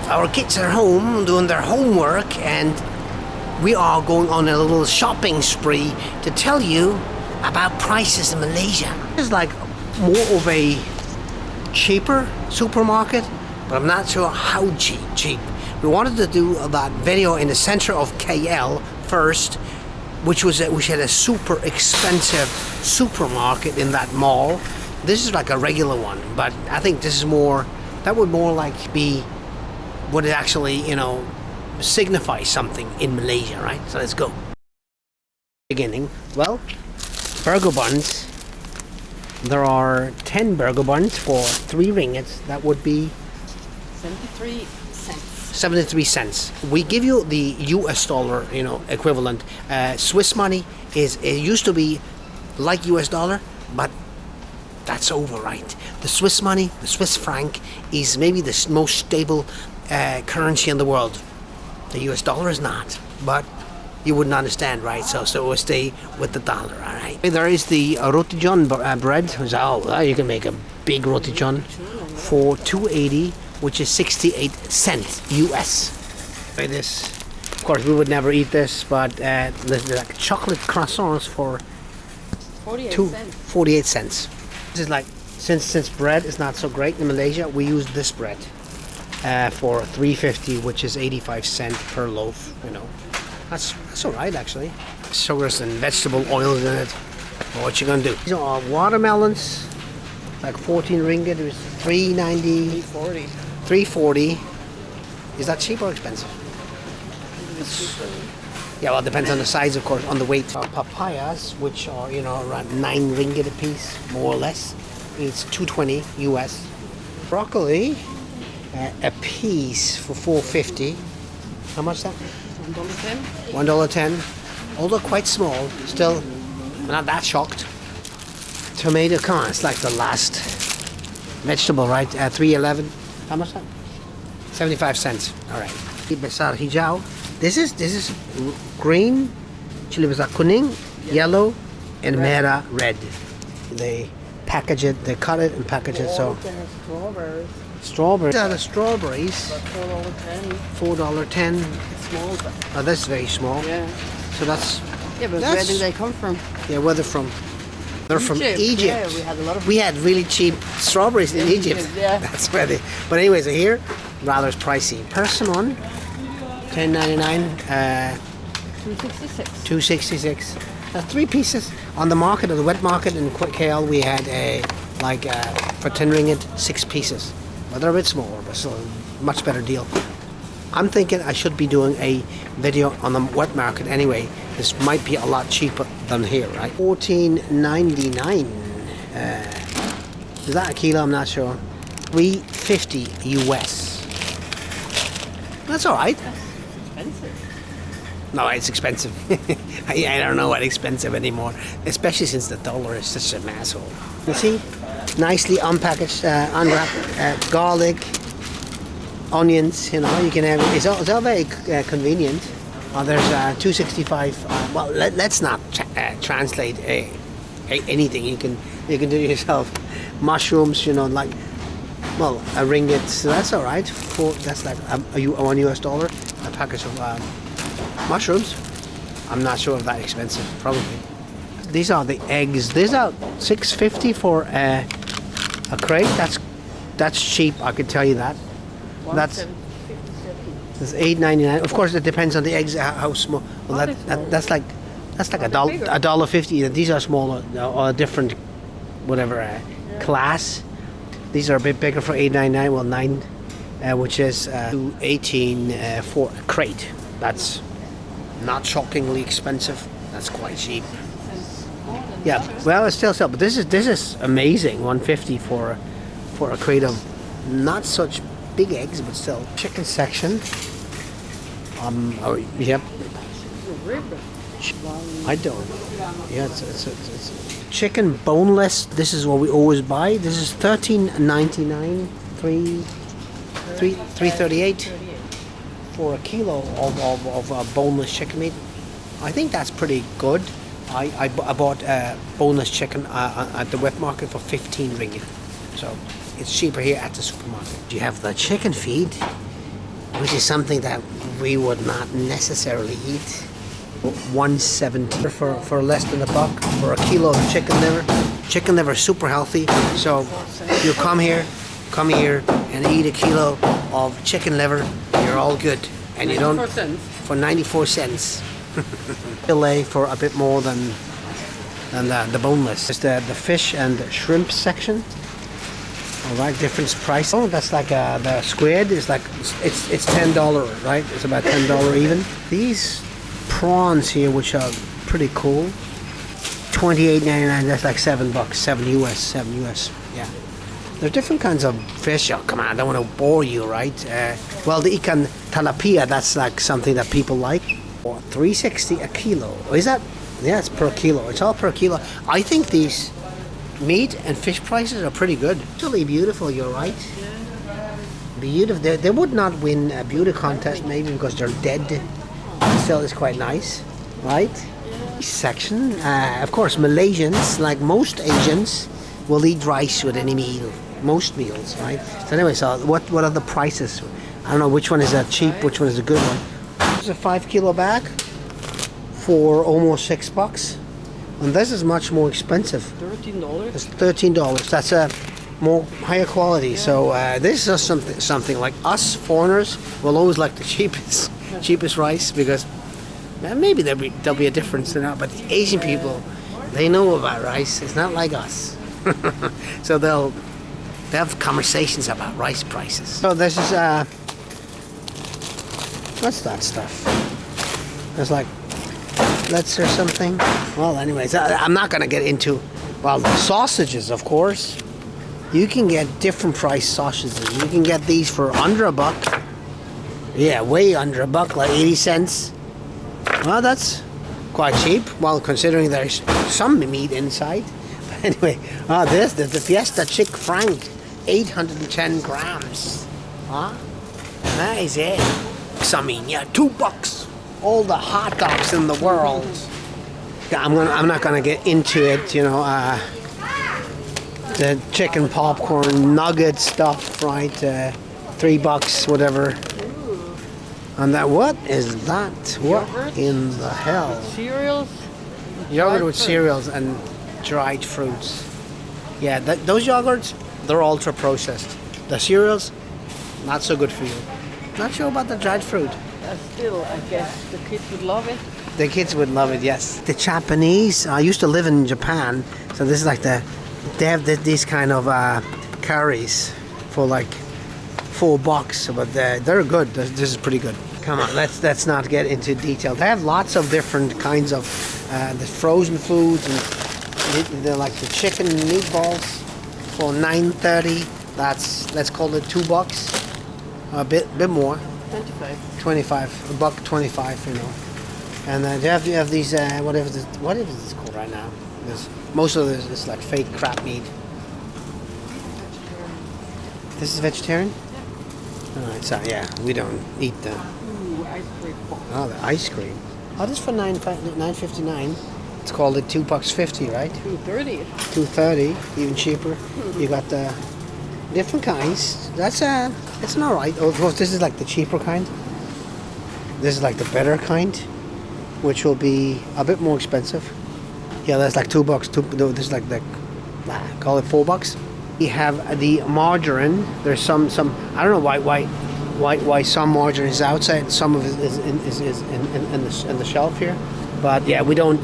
Our kids are home doing their homework, and we are going on a little shopping spree to tell you about prices in Malaysia. It's like more of a cheaper supermarket, but I'm not sure how cheap. We wanted to do that video in the center of KL first, which had a super expensive supermarket in that mall. This is like a regular one, but I think this is more, that would more like be what it actually, signifies something in Malaysia, right? So let's go. Beginning, well, burger buns. There are 10 burger buns for 3 ringgits. That would be 73 cents. 73 cents. We give you the US dollar, equivalent. Swiss money it used to be like US dollar, but that's over, right? The Swiss money, the Swiss franc, is maybe the most stable currency in the world. The US dollar is not, but you wouldn't understand, right? So we'll stay with the dollar, all right? There is the roti john bread. So you can make a big roti john for 280, which is 68 cents US. Try this. Of course, we would never eat this, but there's like chocolate croissants for 48 cents. This is like, since bread is not so great in Malaysia, we use this bread for 350, which is 85 cents per loaf. That's all right, actually. Sugars and vegetable oils in it. What you gonna do? These are watermelons, like 14 ringgit. It was 390. 340. Is that cheap or expensive? Yeah, well, it depends on the size, of course, on the weight. Papayas, which are, around 9 ringgit a piece, more or less. It's 220 US. Broccoli, a piece for 450. How much is that? $1.10. $1.10. Although quite small, still not that shocked. Tomato, come on, it's like the last vegetable, right? 3.11. How much is that? 75 cents. All right. Besar hijau. This is green, chili besar kuning, yellow, and merah red. They package it, they cut it and package it. So Strawberries. Strawberries. These are the strawberries. $4.10. $4.10. It's small, but Oh, that's very small. yeah. So that's. Yeah, but where do they come from? Yeah, where they're from? They're from Egypt. Yeah, we had a lot of. We had really cheap strawberries in Egypt. Yeah. That's where they. But anyways, here, rather pricey. Persimmon, $10.99. 266. 266. 3 pieces on the market, at the wet market in KL. We had for 10 ringgit, 6 pieces. But they're a bit smaller, but still a much better deal. I'm thinking I should be doing a video on the wet market anyway. This might be a lot cheaper than here, right? $14.99. Is that a kilo? I'm not sure. 350 US. That's all right. That's expensive. No, it's expensive. I don't know what expensive anymore, especially since the dollar is such an asshole. You see, nicely unpackaged, unwrapped garlic, onions. You can have. It's all very convenient. There's 265. Well, let's not translate anything. You can do it yourself. Mushrooms, like. Well, a ringgit, so that's all right. That's like $1 US. A package of mushrooms. I'm not sure if that's expensive. Probably. These are the eggs. These are $6.50 for a crate. That's cheap. I can tell you that. That's $8.99. Of course, it depends on the eggs how small. Well, that's like $1.50. These are smaller or a different whatever class. These are a bit bigger for $8.99. Well, 9, which is $18 for a crate. That's not shockingly expensive. That's quite cheap. Yeah, well, it's still, but this is amazing. $1.50 for a crate of not such big eggs, but still. Chicken section. Yep. I don't. Yeah, it's chicken boneless. This is what we always buy. This is $13.99. $3.38 for a kilo of boneless chicken meat. I think that's pretty good. I bought boneless chicken at the wet market for 15 ringgit. So it's cheaper here at the supermarket. You have the chicken feed, which is something that we would not necessarily eat. 170 for less than $1 for a kilo of chicken liver. Chicken liver is super healthy. So you come here and eat a kilo of chicken liver, you're all good. And you don't for 94 cents. Fillet for a bit more than the boneless. It's the fish and shrimp section. All right, different price. Oh, that's like the squid is like it's $10, right? It's about $10 even. These prawns here, which are pretty cool, $28.99. That's like $7, $7 US. Yeah. There's different kinds of fish. Oh, come on, I don't want to bore you, right? Well, the ikan tilapia, that's like something that people like. Or $3.60 a kilo. Is that? Yeah, it's per kilo. It's all per kilo. I think these meat and fish prices are pretty good. Actually beautiful, you're right. Beautiful. They would not win a beauty contest maybe because they're dead. Still, it's quite nice, right? Section. Of course, Malaysians, like most Asians, will eat rice with any meal. Most meals, right? So anyway, so what are the prices? I don't know which one is cheap, which one is a good one. It's a 5 kilo bag for almost $6. And this is much more expensive. $13. It's $13. That's a more higher quality. So this is something like us foreigners will always like the cheapest rice because maybe there'll be a difference in that. But the Asian people, they know about rice. It's not like us. So they have conversations about rice prices. So this is what's that stuff? It's like let's or something. Well, anyways, I'm not gonna get into the sausages. Of course, you can get different price sausages. You can get these for under $1. Yeah, way under $1, like 80 cents. Well, that's quite cheap. Well, considering there's some meat inside. But anyway, this the Fiesta Chick Frank, 810 grams. That is it. So, I mean, yeah, $2. All the hot dogs in the world. Yeah, I'm not gonna get into it, you know. The chicken popcorn nugget stuff, right? $3, whatever. And that, what is that? What yogurt? In the hell? Cereals. Yogurt with cereals and dried fruits. Yeah, those yogurts, they're ultra processed. The cereals, not so good for you. Not sure about the dried fruit. Still, I guess the kids would love it. The kids would love it, yes. The Japanese, I used to live in Japan, so this is like they have these kind of curries for like $4, but they're good. This is pretty good. Come on, let's not get into detail. They have lots of different kinds of the frozen foods, and they're like the chicken meatballs for $9.30. Let's call it $2, a bit more. 25, $1.25, you know. And then you have these whatever this is called right now. Most of this is like fake crab meat. This is vegetarian? Yeah. Alright, so yeah, we don't eat the ice cream. Oh, the ice cream. Oh, this is for $9.59. It's called it $2.50, right? $2.30. $2.30, even cheaper. You got the different kinds. That's it's not right. Oh, this is like the cheaper kind. This is like the better kind, which will be a bit more expensive. Yeah, that's like $2. This is like call it $4. We have the margarine. There's some. I don't know why some margarine is outside, some of it is in the shelf here. But yeah, we don't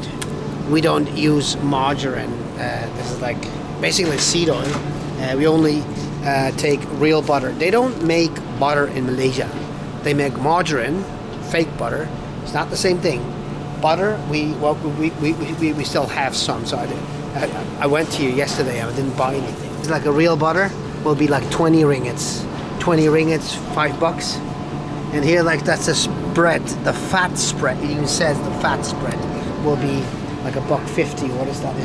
use margarine. This is like basically seed oil. We only take real butter. They don't make butter in Malaysia. They make margarine, fake butter. It's not the same thing. Butter, we still have some. So I went here yesterday. I didn't buy anything. It's like a real butter will be like 20 ringgits. 20 ringgits, $5. And here, like, that's a spread, the fat spread. It even says the fat spread will be like $1.50. What is that?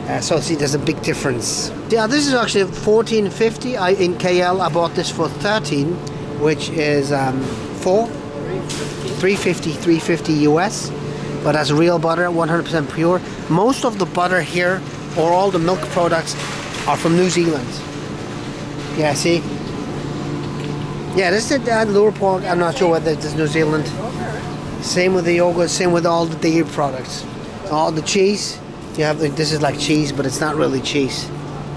Yeah. So see, there's a big difference. Yeah, this is actually $14.50. In KL, I bought this for 13, which is $3.50 US. But that's real butter, 100% pure. Most of the butter here, or all the milk products, are from New Zealand. Yeah, see? Yeah, this is the lower pork. I'm not sure whether it's New Zealand. Same with the yogurt, same with all the dairy products. All the cheese, you have this is like cheese, but it's not really cheese,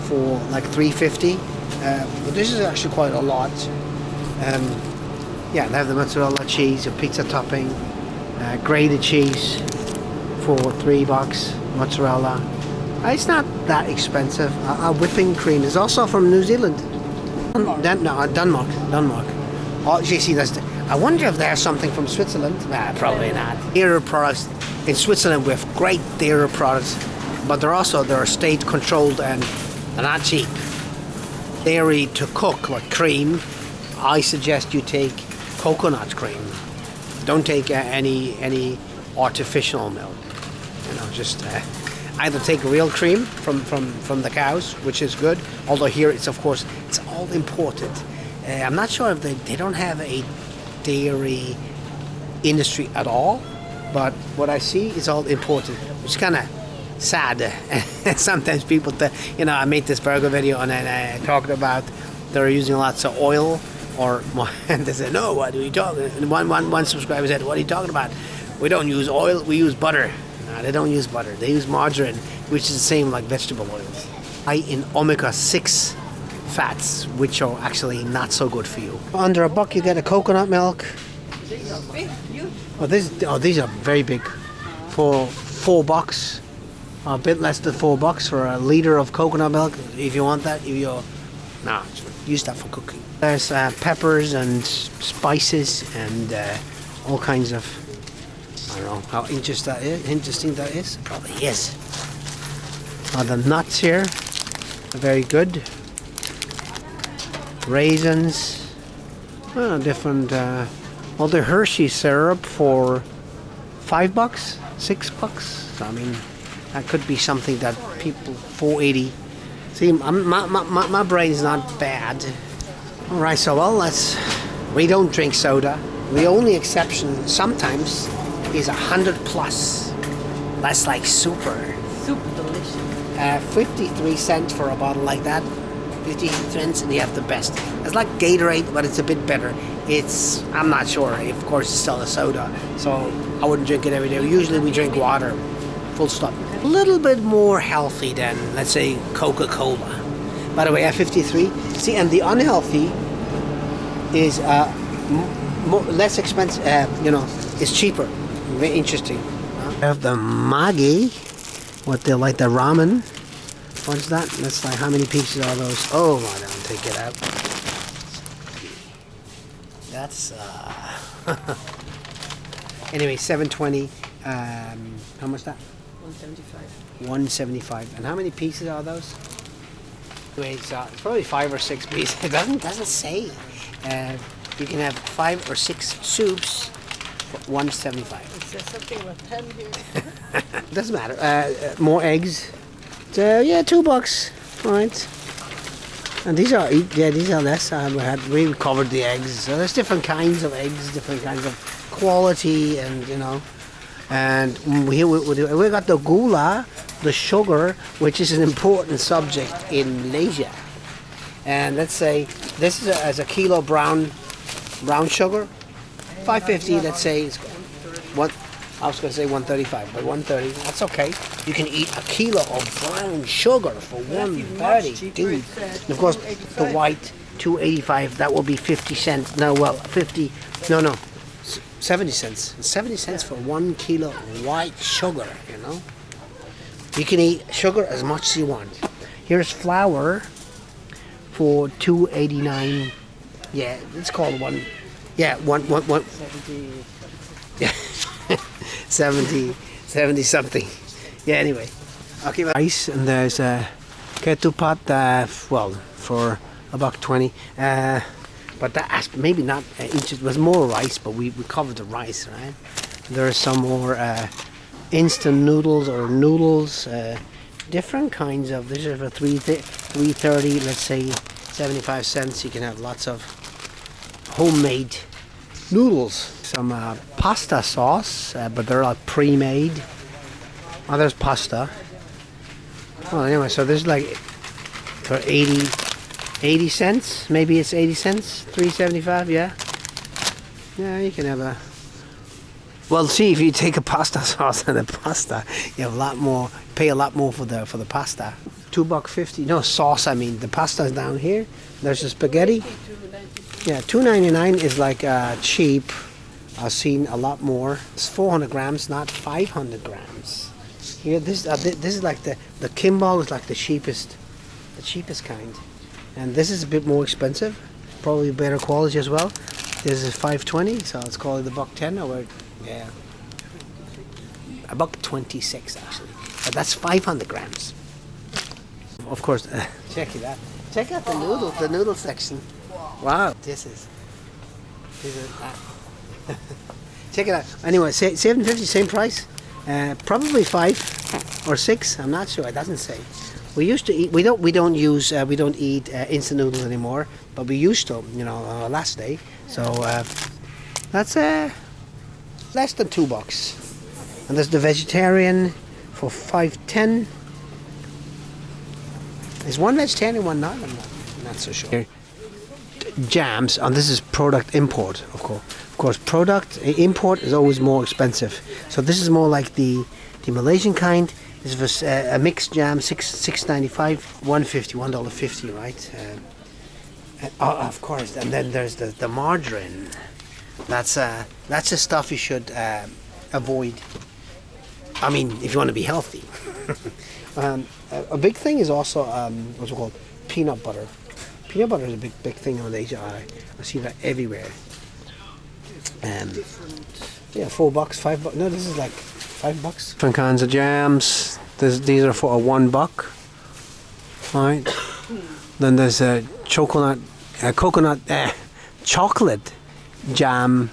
for like $3.50. But this is actually quite a lot. Yeah, they have the mozzarella cheese, a pizza topping, grated cheese for $3. Mozzarella. It's not that expensive. Whipping cream is also from New Zealand. Denmark. Oh, you see, I wonder if there's something from Switzerland. Nah, probably not. Dairy products in Switzerland, we have great dairy products, but they're state controlled and they're not cheap. Dairy to cook, like cream, I suggest you take coconut cream. Don't take any artificial milk. You know, just either take real cream from the cows, which is good. Although here it's all imported. I'm not sure if they don't have a dairy industry at all, but what I see is all imported, which is kind of sad. Sometimes people, I made this burger video and then I talked about they're using lots of oil, and they said, no, what are you talking? And one subscriber said, what are you talking about? We don't use oil, we use butter. No, they don't use butter, they use margarine, which is the same like vegetable oils. High in omega-6 fats, which are actually not so good for you. Under $1 you get a coconut milk. These are very big. For $4, a bit less than $4 for a liter of coconut milk. If you want that, use that for cooking. There's peppers and spices and all kinds of. I don't know how interesting that is. Probably is. The nuts here are very good. Raisins, different. The Hershey syrup for $5, $6. So, I mean, that could be something that people $4.80. See, my brain's not bad. All right, so we don't drink soda. The only exception sometimes is 100 plus. That's like super delicious. 53 cents for a bottle like that. 50 cents, and you have the best. It's like Gatorade, but it's a bit better. I'm not sure. Of course, it's still a soda, so I wouldn't drink it every day. Usually we drink water, full stop. A little bit more healthy than, let's say, Coca-Cola. By the way, at 53, see, and the unhealthy is less expensive, it's cheaper. Very interesting. I have the Maggi, what they like, the ramen. What's that? That's like, how many pieces are those? Oh, I don't take it out. That's anyway, $7.20. How much that? $1.75. And how many pieces are those? Anyway, it's probably 5 or 6 pieces. It doesn't say. You can have 5 or 6 soups for $1.75. It says something about 10 here. Doesn't matter. More eggs. $2. All right. And these are less. We covered the eggs. So there's different kinds of eggs, different kinds of quality, and And we got the gula, the sugar, which is an important subject in Malaysia. And let's say this is as a kilo brown sugar, $5.50. Let's say it's what. I was going to say 135, but 130, that's okay. You can eat a kilo of brown sugar for 130, dude. And of course, the white, 285, that will be 50 cents. 70 cents. 70 cents for 1 kilo of white sugar, You can eat sugar as much as you want. Here's flour for $2.89. Yeah, it's called one. Yeah, one. 70. Yeah. 70 something. Yeah, anyway. Okay, rice, and there's a ketupat, for $1.20. But that's maybe not it was more rice, but we covered the rice, right? There's some more instant noodles or noodles, different kinds of. This is for $3.30. Let's say 75 cents. You can have lots of homemade noodles. Some pasta sauce, but they're like pre-made. Oh, there's pasta. Well, anyway, so there's like for 80 cents. Maybe it's 80 cents. 3.75. Yeah. Yeah, you can have a. Well, see, if you take a pasta sauce and a pasta, you have a lot more. Pay a lot more for the pasta. $2.50. No sauce. I mean, the pasta is down here. There's the spaghetti. Yeah, $2.99 is like cheap. I've seen a lot more. It's 400 grams, not 500 grams. Here, this is like the Kimball is like the cheapest kind, and this is a bit more expensive, probably better quality as well. This is $5.20, so let's call it the $1.10 or yeah, $1.26 actually. But that's 500 grams. Of course, check it out. Check out the noodle section. Wow, this is check it out. Anyway, $7.50, same price. Probably 5 or 6. I'm not sure. It doesn't say. We used to eat. We don't eat instant noodles anymore. But we used to. Last day. So that's less than $2. And there's the vegetarian for $5.10. Is one vegetarian, one not? I'm not so sure. Jams, and this is product import, of course. Of course, product import is always more expensive. So this is more like the Malaysian kind. This was a mixed jam, $6.95, $1.50, right? Of course, and then there's the margarine. That's the stuff you should avoid. I mean, if you want to be healthy. A big thing is also what's it called? Peanut butter. Peanut butter is a big thing in Malaysia. I see that everywhere. Yeah, $4, $5. No, this is like $5. Different kinds of jams. These are for $1, right? Then there's a coconut chocolate jam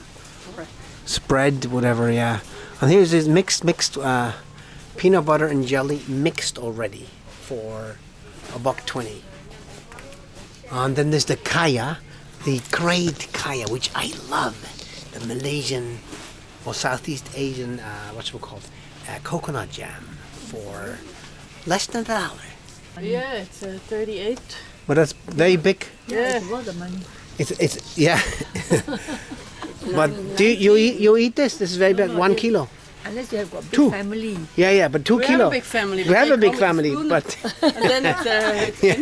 spread, whatever. Yeah, and here's this mixed peanut butter and jelly mixed already for $1.20. And then there's the kaya, the great kaya, which I love. The Malaysian or Southeast Asian, coconut jam for less than $1. Yeah, it's 38. But that's very big. Yeah, it's worth the money. It's yeah. But do you eat this? This is very big. 1 kilo. Unless you have got big family. Yeah, but 2 We kilo. have a big family. We have a big family, but and then it's empty. I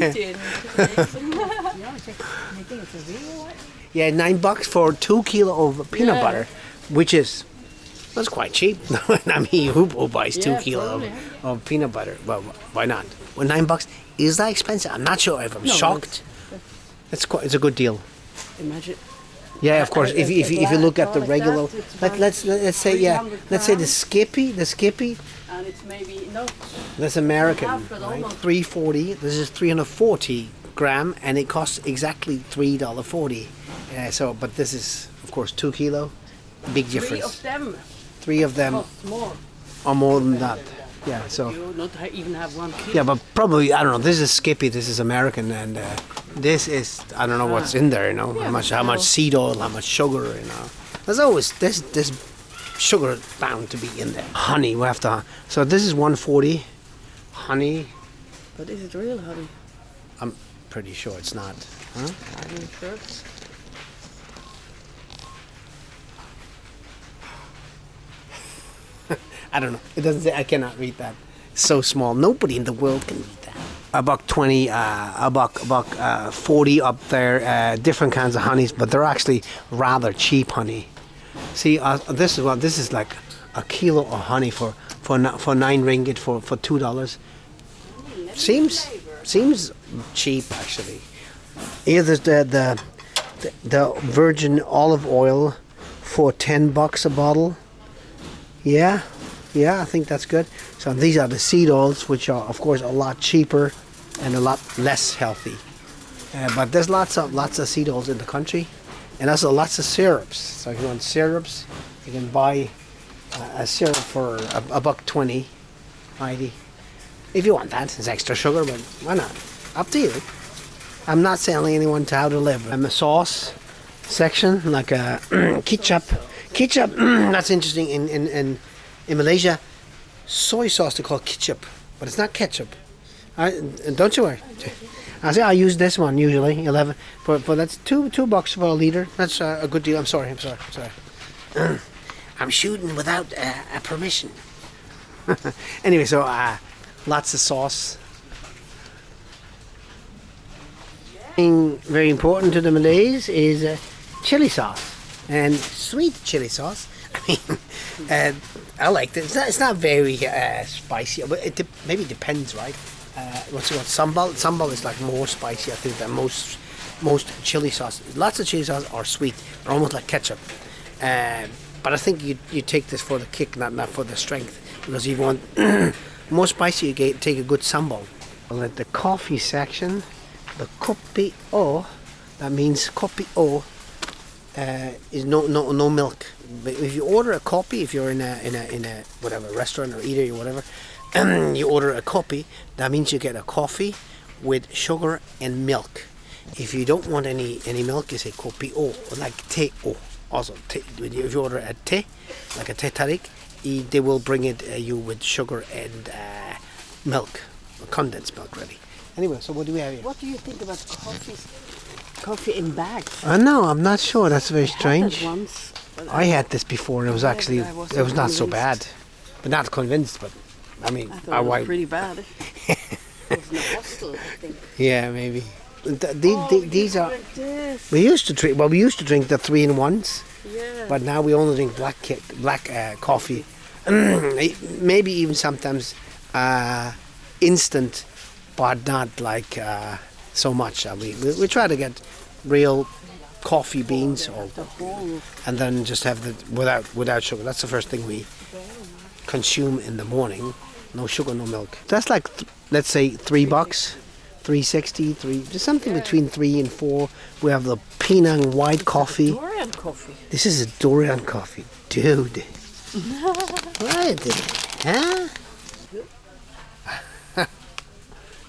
think it's a real one. yeah, $9 for 2 kilo of peanut butter, which is that's quite cheap. I mean, who buys 2 kilo of peanut butter? Well, why not? Well, $9 is that expensive? I'm not sure. If I'm shocked. It's a good deal. Imagine. Yeah, of course. If you look at the regular, let's say the Skippy. And it's maybe no. That's American, right? $3.40. This is 340 gram, and it costs exactly $3.40. But this is of course 2 kilo. Big difference. Three of them cost more. Or more than that. Yeah. So. You not even have 1 kilo. Yeah, but probably I don't know. This is Skippy. This is American, and this is I don't know what's in there. How much seed oil, how much sugar. There's always this sugar bound to be in there. Honey, we have to. So this is 140. Honey. But is it real honey? I'm pretty sure it's not. Huh? Are you sure? I don't know. It doesn't say. I cannot read that. It's so small. Nobody in the world can read that. $1.20, $1.40 up there. Different kinds of honeys, but they're actually rather cheap honey. See, this is like a kilo of honey for 9 ringgit for $2. Seems cheap actually. Here there's the virgin olive oil for $10 a bottle. Yeah, I think that's good. So these are the seed oils, which are of course a lot cheaper and a lot less healthy. But there's lots of seed oils in the country, and also lots of syrups. So if you want syrups, you can buy a syrup for $1.20, righty. If you want that, it's extra sugar, but why not? Up to you. I'm not telling anyone how to live. I'm a sauce section, like a ketchup. That's interesting. In Malaysia, soy sauce they call ketchup, but it's not ketchup. Don't you worry. I say I use this one usually 11, but that's $2 for a liter. That's a good deal. I'm sorry. I'm shooting without a permission. Anyway, so lots of sauce. Thing very important to the Malays is chili sauce and sweet chili sauce. I mean, I like it. It's not very spicy, but it maybe depends, right? What's it called? Sambal? Sambal is like more spicy, I think, than most chili sauce. Lots of chili sauce are sweet. They're almost like ketchup. But I think you take this for the kick, not for the strength. Because if you want more spicy, you take a good sambal. Well, at the coffee section, the kopi o, that means kopi o, is no milk. But if you order a kopi, if you're in a whatever restaurant or eatery or whatever, you order a kopi, that means you get a coffee with sugar and milk. If you don't want any milk, you say kopi o, or like te o. Also, if you order a te, like a te tarik, they will bring it you with sugar and milk, condensed milk, really. Anyway, so what do we have here? What do you think about coffee in bags? No, I'm not sure. That's very I had strange. that once, but I had this before, and it was actually I it wasn't was not so convinced. bad, but not convinced. But I mean, I thought it was pretty bad. It was in a hostel, I think. yeah, maybe. These are. Like this. We used to drink. Well, we used to drink the 3-in-1s, Yeah. but now we only drink black coffee. Maybe even sometimes instant, but not like so much. We try to get real coffee beans, The whole and then just have the without sugar. That's the first thing we consume in the morning. No sugar, no milk. That's like let's say $3, $3.60, just something between 3 and 4. We have the Penang white coffee. durian coffee. This is a durian coffee, dude. What? Huh?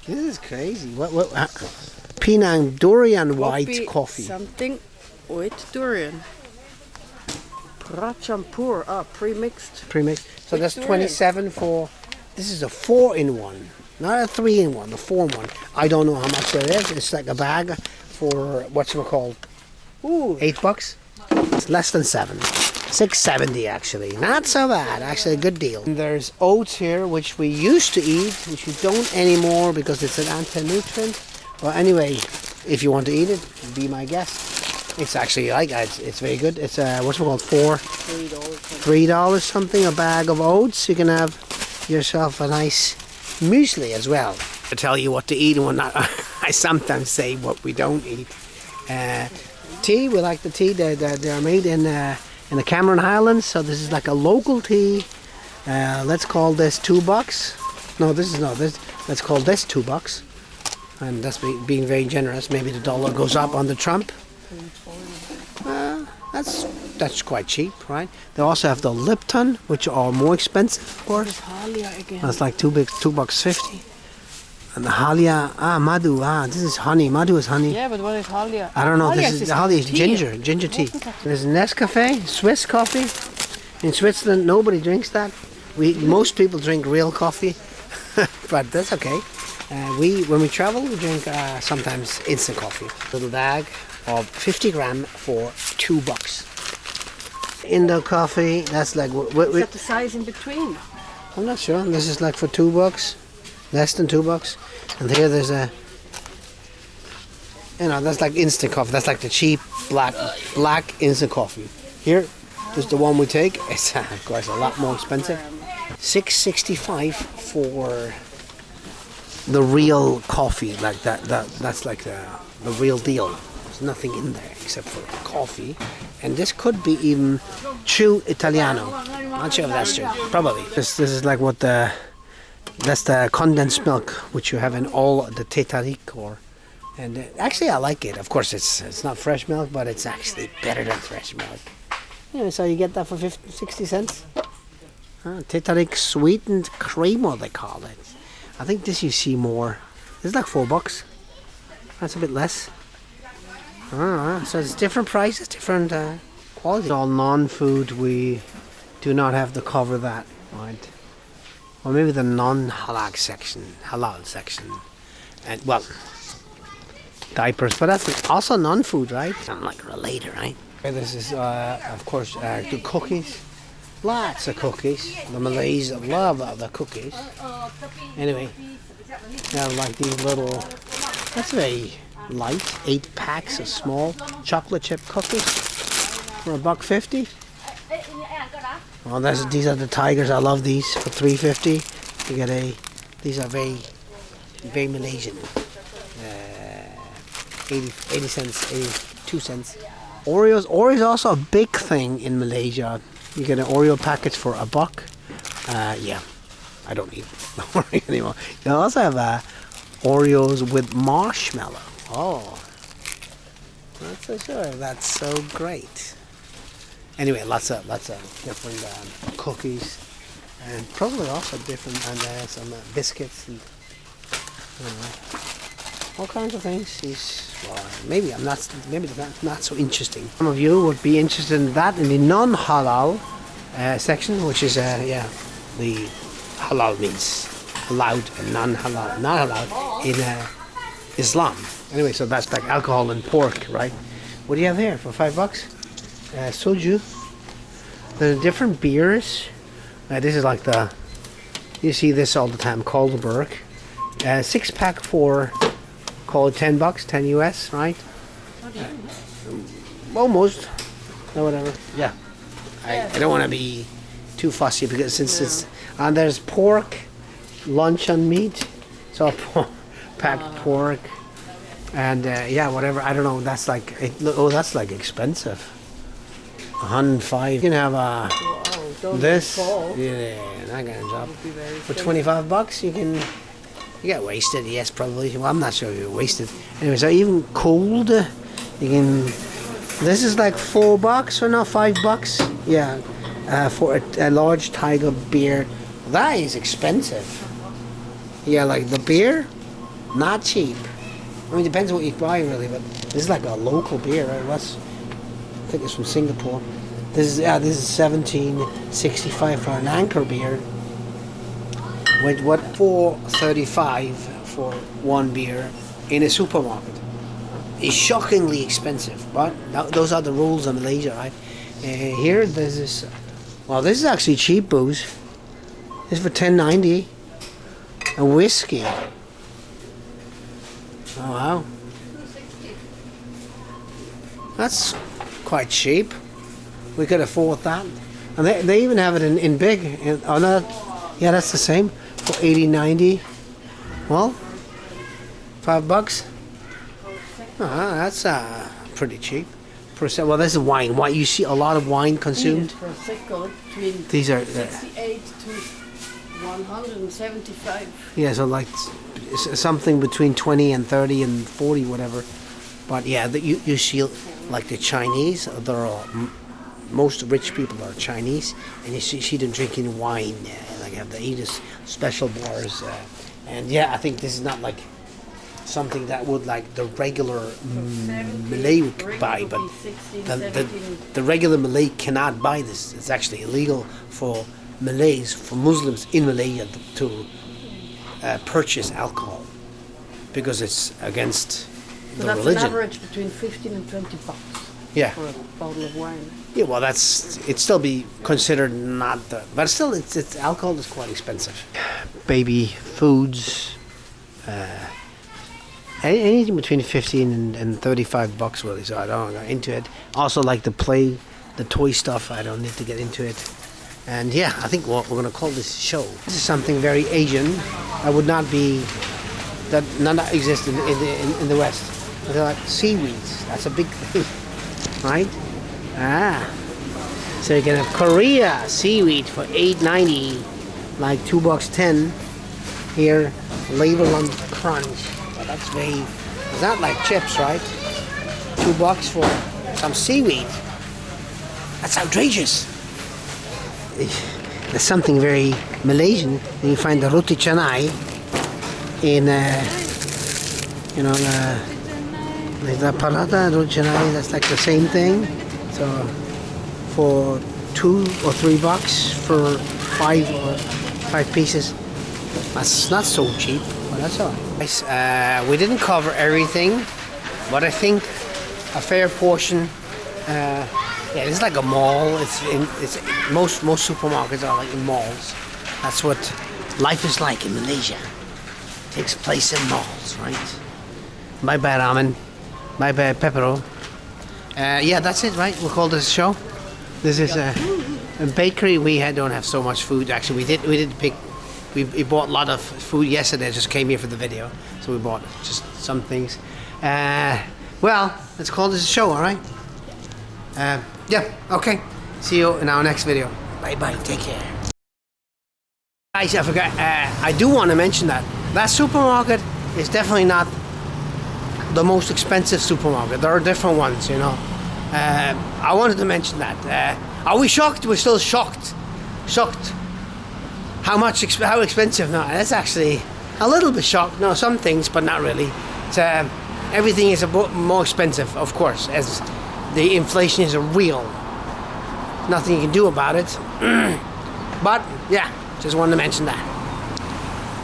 This is crazy. What? Penang durian white coffee. Something with durian. Prachampur, pre-mixed. Premixed. So With that's durian. 27 for. This is a 4-in-1, not a 3-in-1. The 4-in-1. I don't know how much that is. It's like a bag for whatchamacallit. Ooh, $8. It's less than 7. $6.70 actually. Not so bad. Actually a good deal. And there's oats here, which we used to eat, which we don't anymore because it's an anti-nutrient. Well, anyway, if you want to eat it, be my guest. It's actually it's very good. It's $3 $3 something a bag of oats. You can have yourself a nice muesli as well. To tell you what to eat and what not, I sometimes say what we don't eat. Tea, we like the tea. They're made in the Cameron Highlands, so this is like a local tea. Let's call this $2. No, this is not. Let's call this $2. And that's being very generous. Maybe the dollar goes up under Trump. That's quite cheap, right? They also have the Lipton, which are more expensive, of course. Halia again. That's like $2.50. And the Halia, Madhu, this is honey. Madhu is honey. Yeah, but what is Halia? I don't know. Halia This is Halia is ginger tea. There's Nescafe, Swiss coffee. In Switzerland, nobody drinks that. Most people drink real coffee, but that's okay. When we travel, we drink sometimes instant coffee. Little bag of 50 gram for $2. Indo coffee, that's like Is that the size in between? I'm not sure. This is like for $2, less than $2. And here there's that's like instant coffee. That's like the cheap black instant coffee. Here is the one we take. It's of course a lot more expensive. $6.65 for the real coffee, like that. That's like the real deal. There's nothing in there except for coffee, and this could be even true Italiano. Not sure if that's true. Probably. This is like that's the condensed milk which you have in all the te tarik and actually I like it. Of course it's not fresh milk, but it's actually better than fresh milk. Yeah, so you get that for 60 cents. Te tarik sweetened creamer they call it. I think this you see more. This is like $4. That's a bit less. So it's different prices, different quality. All non-food, we do not have to cover that, right? Or maybe the non-halal section, and well, diapers, but that's also non-food, right? Something like related, right? This is, of course, the cookies. Lots of cookies. The Malays love the cookies. Anyway, they have like these little, that's very light, 8 packs of small chocolate chip cookies for $1.50. Well, these are the tigers. I love these for $3.50. You get these are very, very Malaysian. 80 cents, 82 cents. Oreos also a big thing in Malaysia. You get an Oreo package for $1. Yeah, I don't eat Oreo anymore. You also have Oreos with marshmallow. Oh, that's for sure. That's so great. Anyway, lots of different cookies, and probably also different, and some biscuits and all kinds of things. Maybe that's not so interesting. Some of you would be interested in that in the non-halal section, which is the halal means allowed and non-halal, not allowed in Islam. Anyway, so that's like alcohol and pork, right? What do you have here for $5? Soju. There are different beers. This is like you see this all the time, Carlsberg. 6-pack for, call it $10, 10 US, right? Almost. Or whatever. Yeah. I don't want to be too fussy because since it's, and there's pork, luncheon meat, so packed pork, and whatever. I don't know. That's like that's like expensive. 105. You can have this. Yeah, not gonna drop. For $25, you get wasted. Yes, probably. Well, I'm not sure if you're wasted. Anyway, so even cold, you can. This is like $4 or not $5. Yeah, for a large tiger beer. That is expensive. Yeah, like the beer, not cheap. I mean, it depends what you buy really, but this is like a local beer, right? I think it's from Singapore. This is $17.65 for an Anchor beer. With what $4.35 for one beer in a supermarket. It's shockingly expensive, but those are the rules of Malaysia, right? Here, this is actually cheap booze. This is for $10.90. A whiskey. Oh wow, that's quite cheap. We could afford that, and they even have it in big. Oh no, yeah, that's the same for $80.90. Well, $5. That's pretty cheap. Well, this is wine. Why you see a lot of wine consumed? These are 68 to 175. Yeah, so like something between 20 and 30 and 40, whatever. But yeah, you see like the Chinese. Most rich people are Chinese, and you see them drinking wine. Like have the eat special bars, and yeah, I think this is not like something that would like the regular Malay would buy, but the regular Malay cannot buy this. It's actually illegal for Malays, for Muslims in Malaysia to purchase alcohol because it's against the religion. That's an average between $15 and $20. Yeah. For a bottle of wine. Yeah, well, it'd still be considered not but still, it's alcohol is quite expensive. Baby foods, anything between $15 and $35 really. So I don't go into it. Also, like the toy stuff, I don't need to get into it. And yeah, I think what we're gonna call this show. This is something very Asian. I would not be that none that exists in the West. They're like seaweeds. That's a big thing, right? So you can have Korea seaweed for $8.90, like $2.10. Here, label on crunch. Well, that's very. It's not like chips, right? $2 for some seaweed. That's outrageous. There's something very Malaysian. You find the roti canai in, like the paratha roti canai. That's like the same thing. So for $2 or $3 for five pieces, that's not so cheap, but that's all right. We didn't cover everything but I think a fair portion. Yeah, it's like a mall. It's most supermarkets are like in malls. That's what life is like in Malaysia. It takes place in malls, right? My bad, ramen. My bad, pepero. Yeah, that's it, right? We'll call this a show. This is a bakery. We don't have so much food. Actually, we bought a lot of food yesterday. I just came here for the video, so we bought just some things. Well, let's call this a show, all right? Yeah, okay. See you in our next video. Bye bye. Take care. Guys, I forgot. I do want to mention that supermarket is definitely not the most expensive supermarket. There are different ones, you know. I wanted to mention that. Are we shocked? We're still shocked. Shocked. How expensive? No, that's actually a little bit shocked. No, some things, but not really. It's, everything is a bit more expensive, of course, as the inflation is real. Nothing you can do about it. But yeah, just wanted to mention that.